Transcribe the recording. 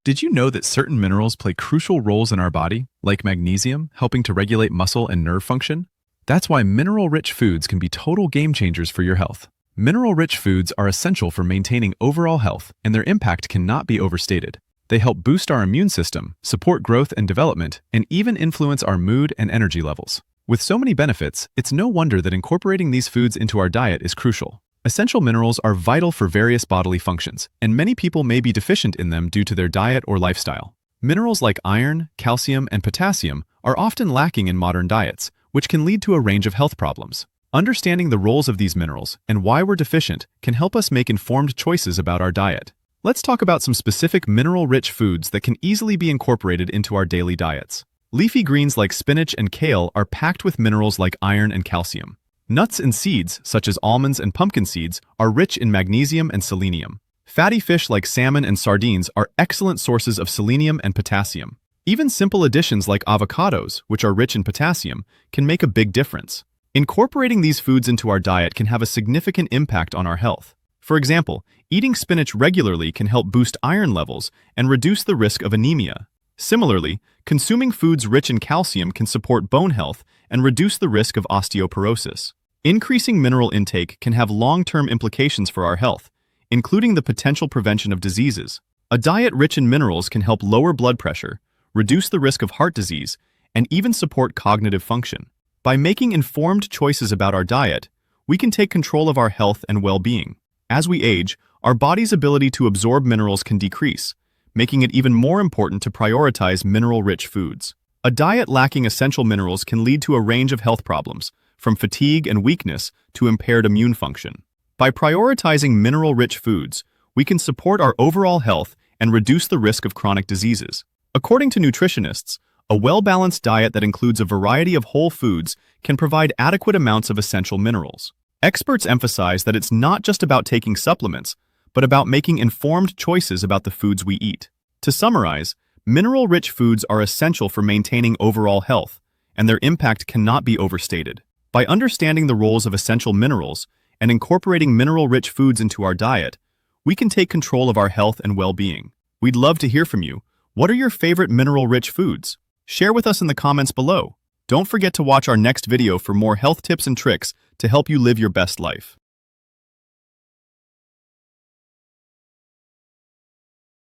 Did you know that certain minerals play crucial roles in our body, like magnesium, helping to regulate muscle and nerve function? That's why mineral-rich foods can be total game changers for your health. Mineral-rich foods are essential for maintaining overall health, and their impact cannot be overstated. They help boost our immune system, support growth and development, and even influence our mood and energy levels. With so many benefits, it's no wonder that incorporating these foods into our diet is crucial. Essential minerals are vital for various bodily functions, and many people may be deficient in them due to their diet or lifestyle. Minerals like iron, calcium, and potassium are often lacking in modern diets, which can lead to a range of health problems. Understanding the roles of these minerals and why we're deficient can help us make informed choices about our diet. Let's talk about some specific mineral-rich foods that can easily be incorporated into our daily diets. Leafy greens like spinach and kale are packed with minerals like iron and calcium. Nuts and seeds, such as almonds and pumpkin seeds, are rich in magnesium and selenium. Fatty fish like salmon and sardines are excellent sources of selenium and potassium. Even simple additions like avocados, which are rich in potassium, can make a big difference. Incorporating these foods into our diet can have a significant impact on our health. For example, eating spinach regularly can help boost iron levels and reduce the risk of anemia. Similarly, consuming foods rich in calcium can support bone health and reduce the risk of osteoporosis. Increasing mineral intake can have long-term implications for our health, including the potential prevention of diseases. A diet rich in minerals can help lower blood pressure, reduce the risk of heart disease, and even support cognitive function. By making informed choices about our diet, we can take control of our health and well-being. As we age, our body's ability to absorb minerals can decrease, making it even more important to prioritize mineral-rich foods. A diet lacking essential minerals can lead to a range of health problems, from fatigue and weakness to impaired immune function. By prioritizing mineral-rich foods, we can support our overall health and reduce the risk of chronic diseases. According to nutritionists, a well-balanced diet that includes a variety of whole foods can provide adequate amounts of essential minerals. Experts emphasize that it's not just about taking supplements, but about making informed choices about the foods we eat. To summarize, mineral-rich foods are essential for maintaining overall health, and their impact cannot be overstated. By understanding the roles of essential minerals and incorporating mineral-rich foods into our diet, we can take control of our health and well-being. We'd love to hear from you. What are your favorite mineral-rich foods? Share with us in the comments below. Don't forget to watch our next video for more health tips and tricks to help you live your best life.